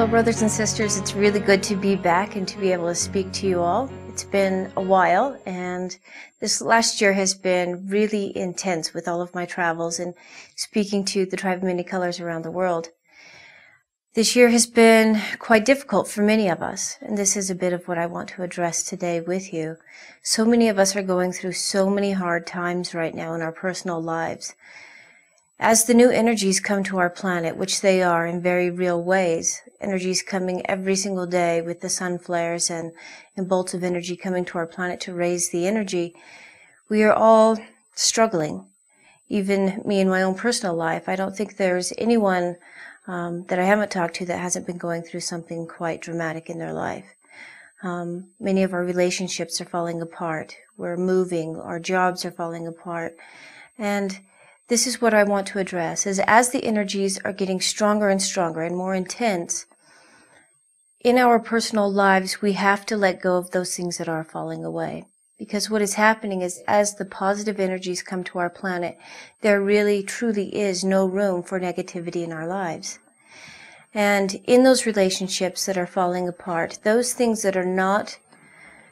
brothers and sisters, it's really good to be back and to be able to speak to you all. It's been a while, and this last year has been really intense with all of my travels and speaking to the tribe of many colors around the world. This year has been quite difficult for many of us, and this is a bit of what I want to address today with you. So many of us are going through so many hard times right now in our personal lives. As the new energies come to our planet, which they are in very real ways, energies coming every single day with the sun flares and bolts of energy coming to our planet to raise the energy, we are all struggling. Even me in my own personal life, I don't think there's anyone that I haven't talked to that hasn't been going through something quite dramatic in their life. Many of our relationships are falling apart. We're moving. Our jobs are falling apart. And this is what I want to address, is as the energies are getting stronger and stronger and more intense, in our personal lives, we have to let go of those things that are falling away. Because what is happening is, as the positive energies come to our planet, there really, truly is no room for negativity in our lives. And in those relationships that are falling apart, those things that are not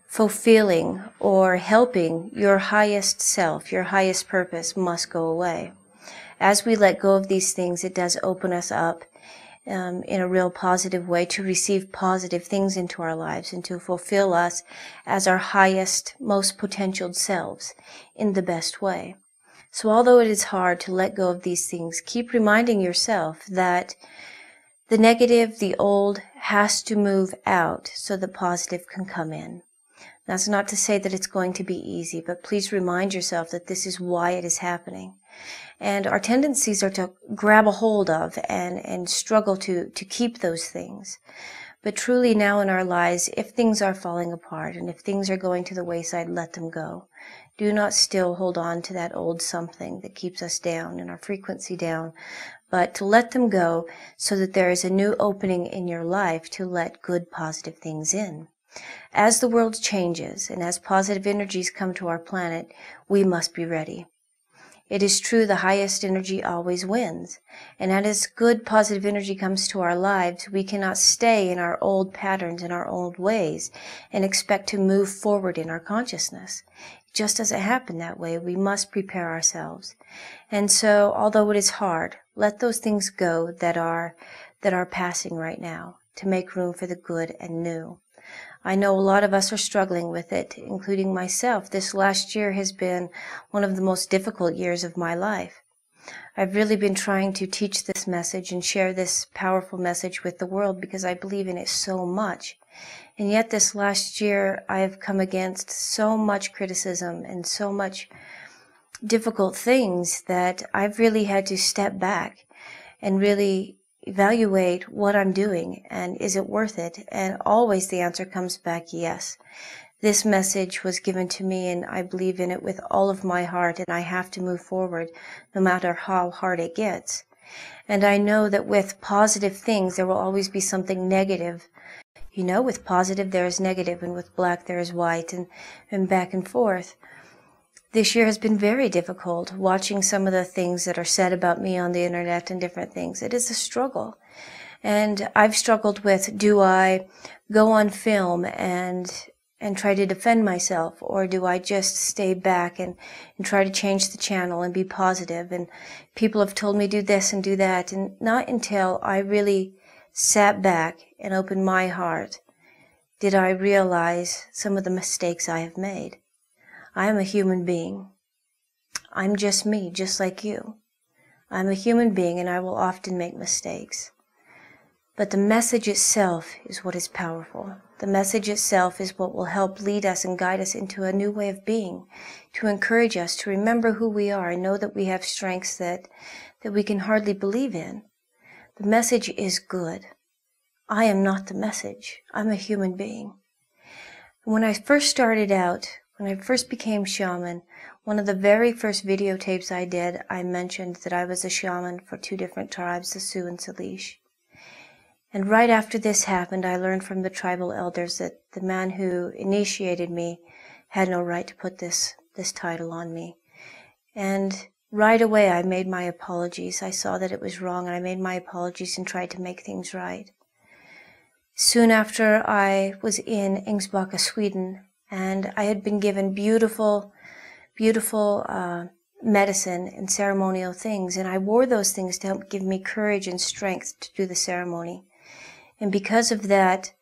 fulfilling or helping your highest self, your highest purpose, must go away. As we let go of these things, it does open us up in a real positive way to receive positive things into our lives and to fulfill us as our highest, most potentialed selves in the best way. So although it is hard to let go of these things, keep reminding yourself that the negative, the old, has to move out so the positive can come in. That's not to say that it's going to be easy, but please remind yourself that this is why it is happening. And our tendencies are to grab a hold of and struggle to keep those things. But truly now in our lives, if things are falling apart and if things are going to the wayside, let them go. Do not still hold on to that old something that keeps us down and our frequency down, but to let them go so that there is a new opening in your life to let good, positive things in. As the world changes and as positive energies come to our planet, we must be ready. It is true the highest energy always wins, and as good positive energy comes to our lives, we cannot stay in our old patterns and our old ways and expect to move forward in our consciousness. It just doesn't happen that way. We must prepare ourselves. And so, although it is hard, let those things go that are passing right now to make room for the good and new. I know a lot of us are struggling with it, including myself. This last year has been one of the most difficult years of my life. I've really been trying to teach this message and share this powerful message with the world because I believe in it so much. And yet this last year I have come against so much criticism and so much difficult things that I've really had to step back and really evaluate what I'm doing and is it worth it? And always the answer comes back yes. This message was given to me and I believe in it with all of my heart, and I have to move forward no matter how hard it gets. And I know that with positive things there will always be something negative. You know, with positive there is negative, and with black there is white, and back and forth. This year has been very difficult, watching some of the things that are said about me on the internet and different things. It is a struggle. And I've struggled with, do I go on film and try to defend myself, or do I just stay back and try to change the channel and be positive? And people have told me do this and do that, and not until I really sat back and opened my heart did I realize some of the mistakes I have made. I am a human being. I'm just me, just like you. I'm a human being and I will often make mistakes. But the message itself is what is powerful. The message itself is what will help lead us and guide us into a new way of being, to encourage us to remember who we are and know that we have strengths that we can hardly believe in. The message is good. I am not the message. I'm a human being. When I first started out, when I first became shaman, one of the very first videotapes I did, I mentioned that I was a shaman for 2 different tribes, the Sioux and Salish. And right after this happened, I learned from the tribal elders that the man who initiated me had no right to put this title on me. And right away I made my apologies. I saw that it was wrong and I made my apologies and tried to make things right. Soon after, I was in Ängsbacka, Sweden, and I had been given beautiful medicine and ceremonial things, and I wore those things to help give me courage and strength to do the ceremony. And because of that,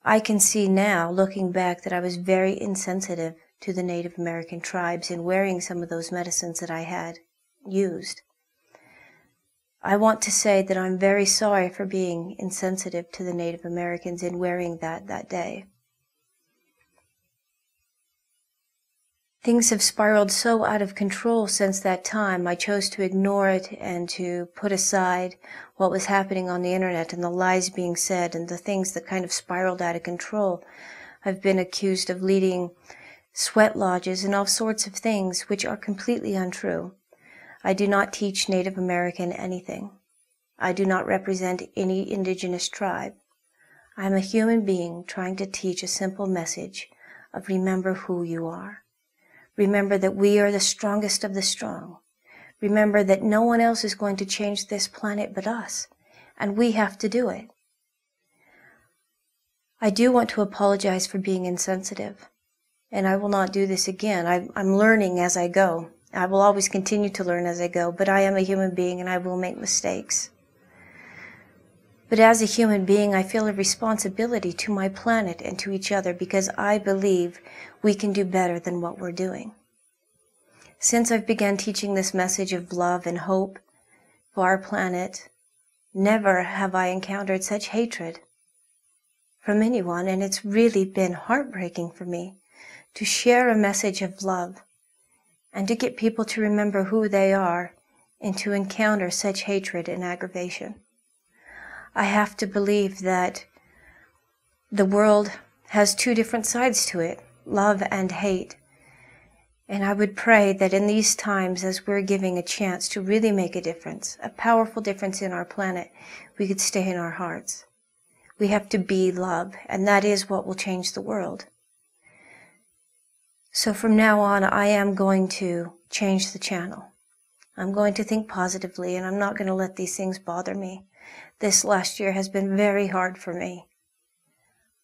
I can see now, looking back, that I was very insensitive to the Native American tribes in wearing some of those medicines that I had used. I want to say that I'm very sorry for being insensitive to the Native Americans in wearing that day. Things have spiraled so out of control since that time. I chose to ignore it and to put aside what was happening on the internet and the lies being said and the things that kind of spiraled out of control. I've been accused of leading sweat lodges and all sorts of things which are completely untrue. I do not teach Native American anything. I do not represent any indigenous tribe. I am a human being trying to teach a simple message of remember who you are. Remember that we are the strongest of the strong. Remember that no one else is going to change this planet but us, and we have to do it. I do want to apologize for being insensitive, and I will not do this again. I'm learning as I go. I will always continue to learn as I go, but I am a human being and I will make mistakes. But as a human being, I feel a responsibility to my planet and to each other because I believe we can do better than what we're doing. Since I've begun teaching this message of love and hope for our planet, never have I encountered such hatred from anyone, and it's really been heartbreaking for me to share a message of love and to get people to remember who they are and to encounter such hatred and aggravation. I have to believe that the world has two different sides to it, love and hate. And I would pray that in these times, as we're giving a chance to really make a difference, a powerful difference in our planet, we could stay in our hearts. We have to be love, and that is what will change the world. So from now on, I am going to change the channel. I'm going to think positively, and I'm not going to let these things bother me. This last year has been very hard for me.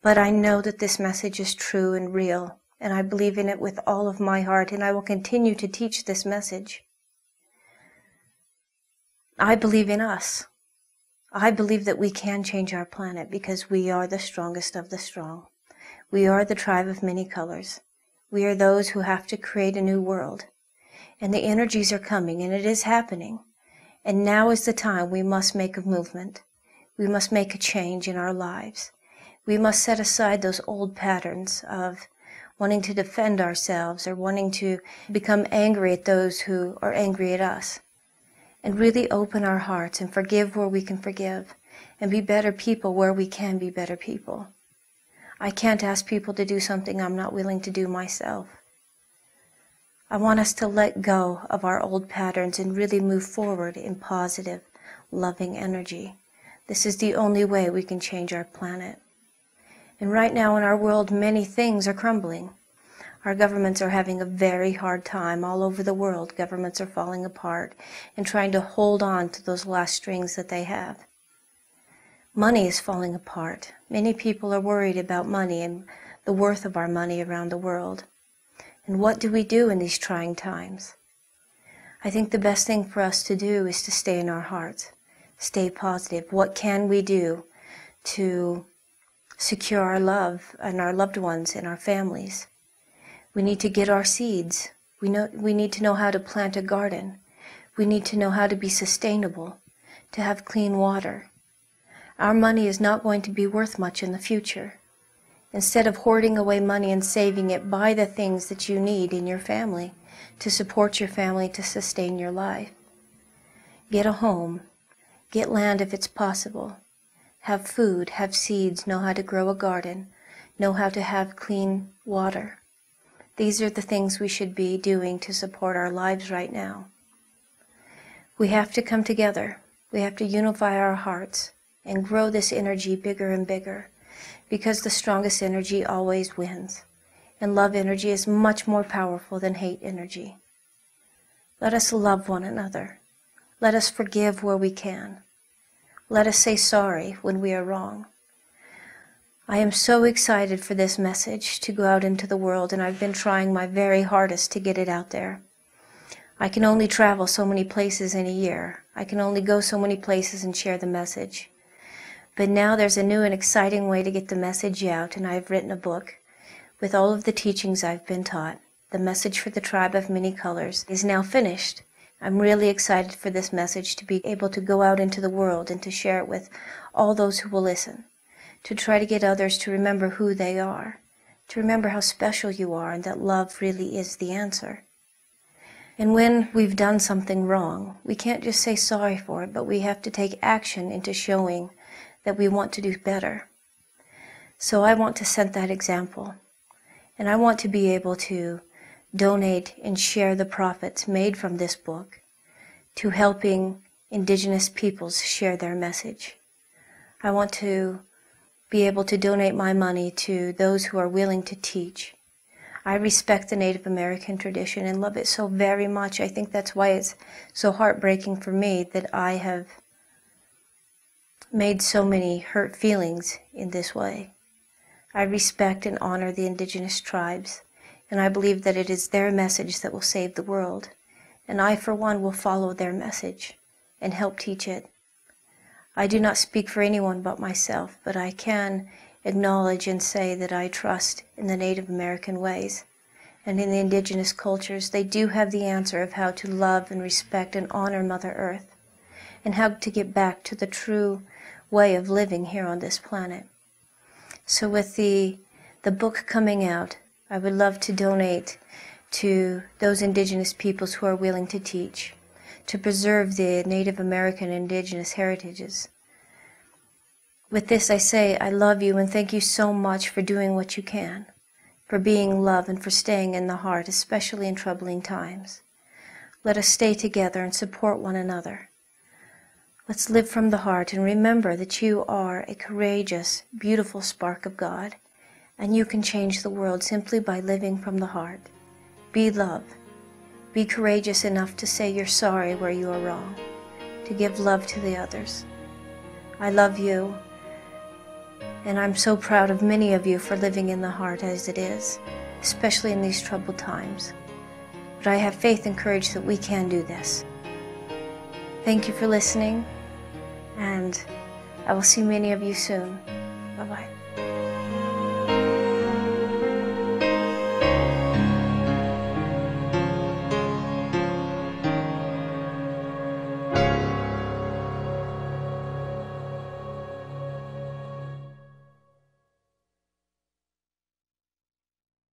But I know that this message is true and real, and I believe in it with all of my heart, and I will continue to teach this message. I believe in us. I believe that we can change our planet because we are the strongest of the strong. We are the tribe of many colors. We are those who have to create a new world. And the energies are coming, and it is happening. And now is the time we must make a movement. We must make a change in our lives. We must set aside those old patterns of wanting to defend ourselves or wanting to become angry at those who are angry at us. And really open our hearts and forgive where we can forgive. And be better people where we can be better people. I can't ask people to do something I'm not willing to do myself. I want us to let go of our old patterns and really move forward in positive, loving energy. This is the only way we can change our planet. And right now in our world, many things are crumbling. Our governments are having a very hard time all over the world. Governments are falling apart and trying to hold on to those last strings that they have. Money is falling apart. Many people are worried about money and the worth of our money around the world. And what do we do in these trying times? I think the best thing for us to do is to stay in our hearts, stay positive. What can we do to secure our love and our loved ones and our families? We need to get our seeds. We need to know how to plant a garden. We need to know how to be sustainable, to have clean water. Our money is not going to be worth much in the future. Instead of hoarding away money and saving it, buy the things that you need in your family to support your family, to sustain your life. Get a home. Get land if it's possible. Have food, have seeds, know how to grow a garden, know how to have clean water. These are the things we should be doing to support our lives right now. We have to come together. We have to unify our hearts and grow this energy bigger and bigger. Because the strongest energy always wins. And love energy is much more powerful than hate energy. Let us love one another. Let us forgive where we can. Let us say sorry when we are wrong. I am so excited for this message to go out into the world, and I've been trying my very hardest to get it out there. I can only travel so many places in a year. I can only go so many places and share the message. But now there's a new and exciting way to get the message out, and I've written a book with all of the teachings I've been taught. The Message for the Tribe of Many Colors is now finished. I'm really excited for this message to be able to go out into the world and to share it with all those who will listen, to try to get others to remember who they are, to remember how special you are and that love really is the answer. And when we've done something wrong, we can't just say sorry for it, but we have to take action into showing that we want to do better. So I want to set that example. And I want to be able to donate and share the profits made from this book to helping Indigenous peoples share their message. I want to be able to donate my money to those who are willing to teach. I respect the Native American tradition and love it so very much. I think that's why it's so heartbreaking for me that I have made so many hurt feelings in this way. I respect and honor the Indigenous tribes, and I believe that it is their message that will save the world. And I, for one, will follow their message and help teach it. I do not speak for anyone but myself, but I can acknowledge and say that I trust in the Native American ways. And in the Indigenous cultures, they do have the answer of how to love and respect and honor Mother Earth, and how to get back to the true way of living here on this planet. So with the book coming out, I would love to donate to those Indigenous peoples who are willing to teach, to preserve the Native American Indigenous heritages. With this I say, I love you and thank you so much for doing what you can, for being love and for staying in the heart, especially in troubling times. Let us stay together and support one another. Let's live from the heart and remember that you are a courageous, beautiful spark of God, and you can change the world simply by living from the heart. Be love. Be courageous enough to say you're sorry where you are wrong, to give love to the others. I love you, and I'm so proud of many of you for living in the heart as it is, especially in these troubled times. But I have faith and courage that we can do this. Thank you for listening, and I will see many of you soon. Bye-bye.